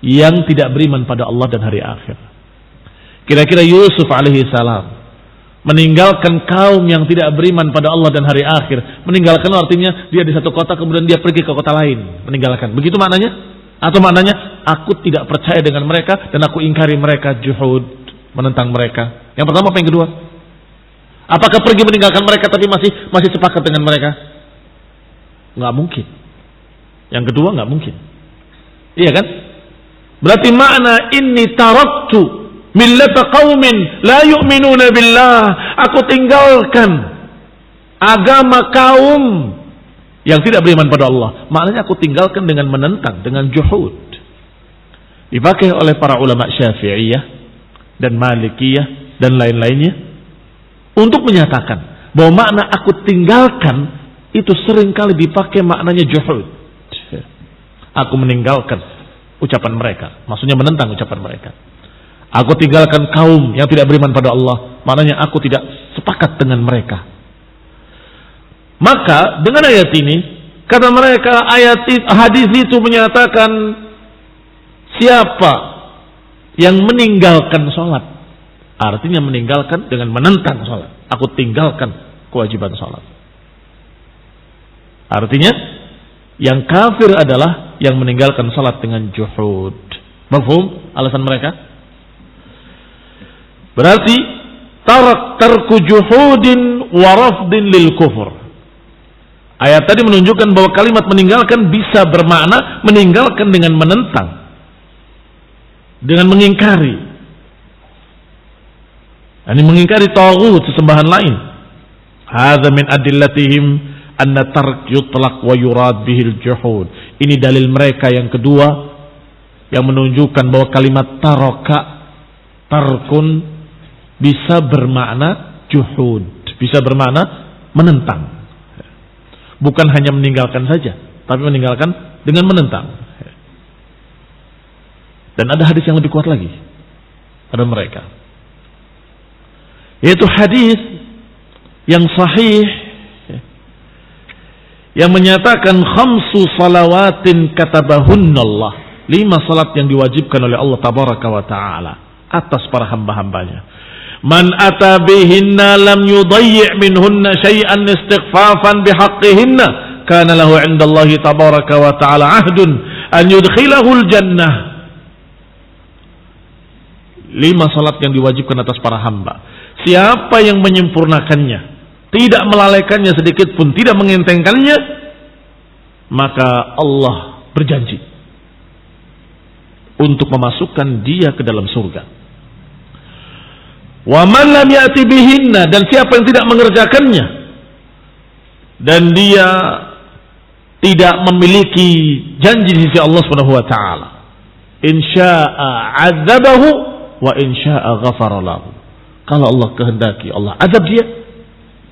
yang tidak beriman pada Allah dan hari akhir. Kira-kira Yusuf alaihi salam meninggalkan kaum yang tidak beriman pada Allah dan hari akhir. Meninggalkan artinya dia di satu kota kemudian dia pergi ke kota lain. Meninggalkan. Begitu maknanya? Atau maknanya aku tidak percaya dengan mereka dan aku ingkari mereka, juhud, menentang mereka. Yang pertama, apa yang kedua? Apakah pergi meninggalkan mereka tapi masih sepakat dengan mereka? Nggak mungkin. Yang kedua nggak mungkin. Iya kan? Berarti makna inni taraktu millata qaumin la yu'minuna billah. Aku tinggalkan agama kaum yang tidak beriman pada Allah. Maknanya aku tinggalkan dengan menentang, dengan juhud. Dipakai oleh para ulama Syafi'iyah dan Malikiyah dan lain-lainnya untuk menyatakan bahwa makna aku tinggalkan itu seringkali dipakai maknanya juhud. Aku meninggalkan ucapan mereka, maksudnya menentang ucapan mereka. Aku tinggalkan kaum yang tidak beriman pada Allah, maknanya aku tidak sepakat dengan mereka. Maka dengan ayat ini, kata mereka, hadis itu menyatakan siapa yang meninggalkan sholat, artinya meninggalkan dengan menentang sholat. Aku tinggalkan kewajiban sholat. Artinya yang kafir adalah yang meninggalkan sholat dengan juhud. Mafhum alasan mereka? Berarti tarku juhudin wa rafdin lil kufur. Ayat tadi menunjukkan bahwa kalimat meninggalkan bisa bermakna meninggalkan dengan menentang, dengan mengingkari. Ini mengingkari taghut, sesembahan lain. Hadza min adillatihim anna tark yutlaq wa yurad bihil juhud. Ini dalil mereka yang kedua yang menunjukkan bahwa kalimat tarkun bisa bermakna juhud, bisa bermakna menentang. Bukan hanya meninggalkan saja, tapi meninggalkan dengan menentang. Dan ada hadis yang lebih kuat lagi pada mereka, yaitu hadis yang sahih yang menyatakan khamsu salawatin katabahunna Allah, 5 salat yang diwajibkan oleh Allah tabaraka wa taala atas para hamba-hambanya. Man ata bihinna lam yudayyi' minhunna syai'an istighfafan bihaqqihinna kana lahu 'indallahi tabaraka wa ta'ala 'ahdun an yudkhilahul jannah. 5 salat yang diwajibkan atas para hamba. Siapa yang menyempurnakannya, tidak melalaikannya sedikit pun, tidak mengentengkannya, maka Allah berjanji untuk memasukkan dia ke dalam surga. Wa man lam ya'ti bihinna, dan siapa yang tidak mengerjakannya dan dia tidak memiliki janji di sisi Allah Subhanahu wa taala, insya'a 'adzabahu wa insya'a ghafara lahu. Kalau Allah kehendaki Allah azab dia,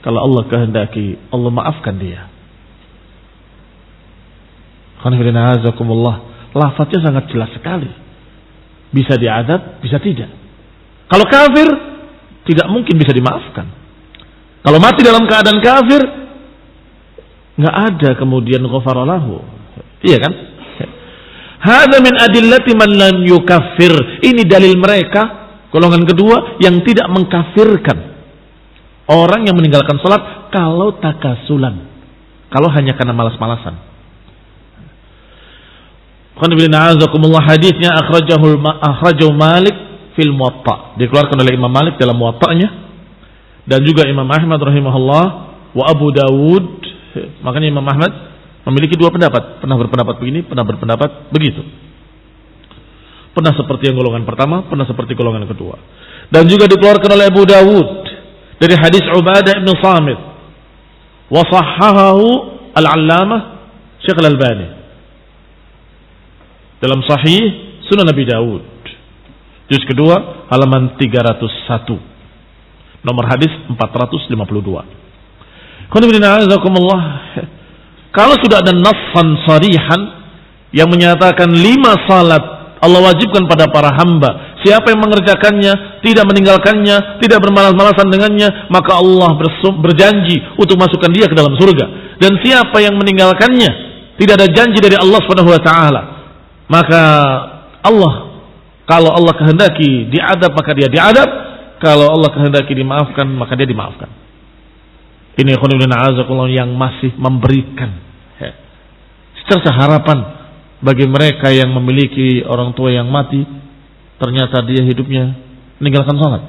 kalau Allah kehendaki Allah maafkan dia. Lafaznya sangat jelas sekali. Bisa diazab, bisa tidak. Kalau kafir tidak mungkin bisa dimaafkan. Kalau mati dalam keadaan kafir, Nggak ada kemudian ghafara lahu. Iya kan? Hadza min adillati man lam yukaffir. Ini dalil mereka, golongan kedua, yang tidak mengkafirkan orang yang meninggalkan salat kalau takasulan, kalau hanya karena malas-malasan. Hadisnya akhrajahu Malik fil Muwatta, dikeluarkan oleh Imam Malik dalam Muwatta'nya, dan juga Imam Ahmad rahimahullah wa Abu Dawud. Makanya Imam Ahmad memiliki dua pendapat, pernah berpendapat begini, pernah berpendapat begitu. Pernah seperti yang golongan pertama, pernah seperti golongan kedua. Dan juga dikeluarkan oleh Abu Dawud dari hadis Ubadah bin Samit, wa sahhahahu al-Allamah Syekh Al-Albani dalam Sahih Sunan Nabi Dawud, juz kedua halaman 301, nomor hadis 452. Kalau sudah ada nassan sarihan yang menyatakan 5 salat Allah wajibkan pada para hamba, siapa yang mengerjakannya, tidak meninggalkannya, tidak bermalas-malasan dengannya, maka Allah berjanji untuk masukkan dia ke dalam surga. Dan siapa yang meninggalkannya, tidak ada janji dari Allah Subhanahu wa taala, maka Allah, kalau Allah kehendaki diadab maka dia diadab, kalau Allah kehendaki dimaafkan maka dia dimaafkan. Ini yang masih memberikan secerca harapan bagi mereka yang memiliki orang tua yang mati, ternyata dia hidupnya meninggalkan salat.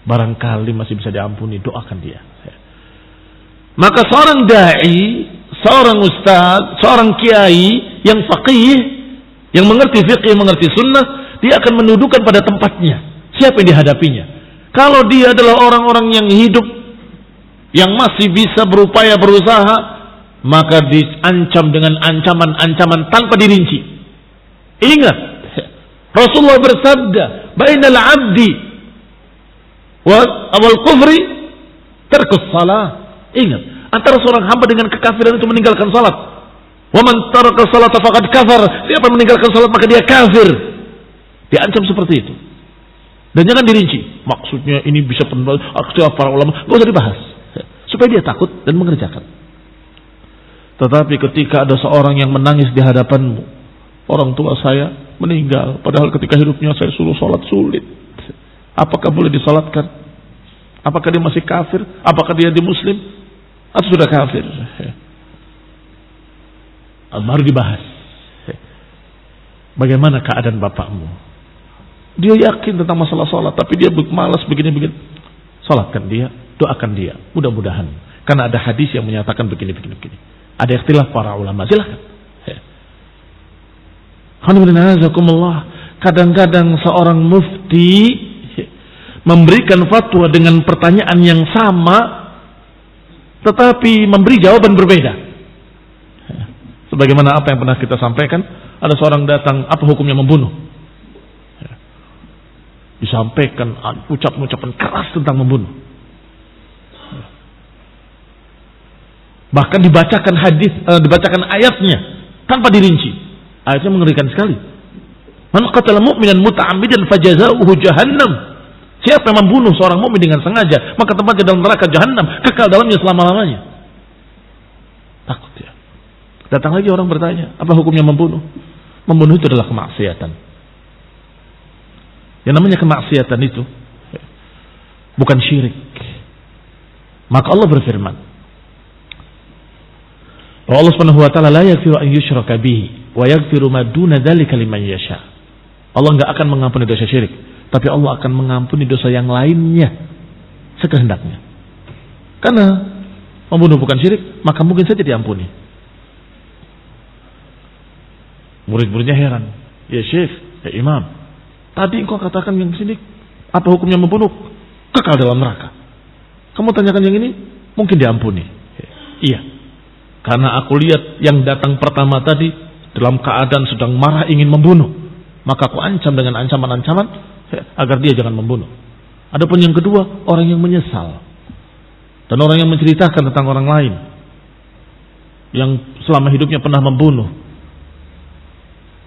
Barangkali masih bisa diampuni, doakan dia. Maka seorang dai, seorang ustaz, seorang kiai yang faqih, yang mengerti fiqh, mengerti sunnah, dia akan mendudukan pada tempatnya siapa yang dihadapinya. Kalau dia adalah orang-orang yang hidup, yang masih bisa berupaya berusaha, maka diancam dengan ancaman-ancaman tanpa dirinci. Ingat, Rasulullah bersabda, bainal abdi wal kufri tarkus salah. Ingat, antara seorang hamba dengan kekafiran itu meninggalkan salat. Wa man taraka salata faqad kafar. Siapa yang meninggalkan salat maka dia kafir. Diancam seperti itu. Dan jangan dirinci. Maksudnya ini bisa akhtiar para ulama, gak usah dibahas. Supaya dia takut dan mengerjakan. Tetapi ketika ada seorang yang menangis di hadapanmu, orang tua saya meninggal, padahal ketika hidupnya saya suruh sholat sulit. Apakah boleh disalatkan? Apakah dia masih kafir? Apakah dia di muslim? Atau sudah kafir? Baru dibahas. Bagaimana keadaan bapakmu? Dia yakin tentang masalah sholat, tapi dia malas begini-begini. Sholatkan dia, doakan dia, mudah-mudahan. Karena ada hadis yang menyatakan begini-begini. Ada ikhtilaf para ulama, silahkan. Kadang-kadang seorang mufti memberikan fatwa dengan pertanyaan yang sama, tetapi memberi jawaban berbeda. Sebagaimana apa yang pernah kita sampaikan, ada seorang datang, apa hukumnya membunuh? Disampaikan ucapan keras tentang membunuh. Bahkan dibacakan hadis, dibacakan ayatnya tanpa dirinci. Ayatnya mengerikan sekali. Man qatala mu'minan muta'ammidan fajazaohu jahannam. Siapa yang membunuh seorang mukmin dengan sengaja, maka tempatnya dalam neraka jahannam, kekal dalamnya selama-lamanya. Takut ya. Datang lagi orang bertanya, apa hukumnya membunuh? Membunuh itu adalah kemaksiatan. Yang namanya kemaksiatan itu bukan syirik. Maka Allah berfirman, Allah Subhanahu wa taala la yaghfiru an yushraka bihi wa yaghfiru ma duna dzalika liman yasha. Allah enggak akan mengampuni dosa syirik, tapi Allah akan mengampuni dosa yang lainnya sekehendaknya. Karena membunuh bukan syirik, maka mungkin saja diampuni. Murid-muridnya heran, ya Syekh, ya Imam, tadi engkau katakan yang sini, apa hukumnya membunuh? Kekal dalam neraka. Kamu tanyakan yang ini, mungkin diampuni. Iya. Karena aku lihat yang datang pertama tadi dalam keadaan sedang marah ingin membunuh. Maka aku ancam dengan ancaman-ancaman agar dia jangan membunuh. Adapun yang kedua, orang yang menyesal. Dan orang yang menceritakan tentang orang lain yang selama hidupnya pernah membunuh.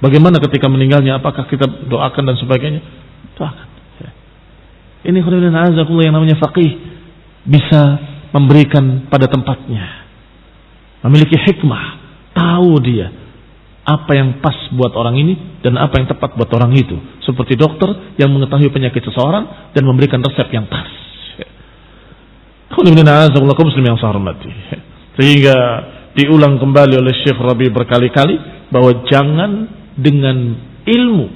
Bagaimana ketika meninggalnya? Apakah kita doakan dan sebagainya? Doakan. Ini yang namanya faqih bisa memberikan pada tempatnya, memiliki hikmah, tahu dia apa yang pas buat orang ini dan apa yang tepat buat orang itu. Seperti dokter yang mengetahui penyakit seseorang dan memberikan resep yang pas. Sehingga diulang kembali oleh Syekh Rabi berkali-kali bahwa jangan dengan ilmu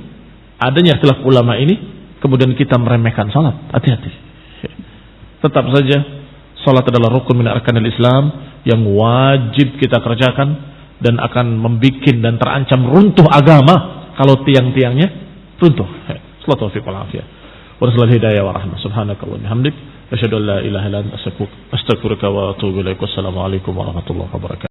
adanya khilaf ulama ini kemudian kita meremehkan salat. Hati-hati. Tetap saja salat adalah rukun min arkanil Islam yang wajib kita kerjakan dan akan membuat dan terancam runtuh agama kalau tiang-tiangnya runtuh. Sallallahu alaihi wasallam. Warahmatullahi hidayah wa rahmah. Subhanakallah bihamdik asyhadu an la ilaha illa anta astaghfiruka wa atubu ilaik. Wassalamualaikum warahmatullahi wabarakatuh.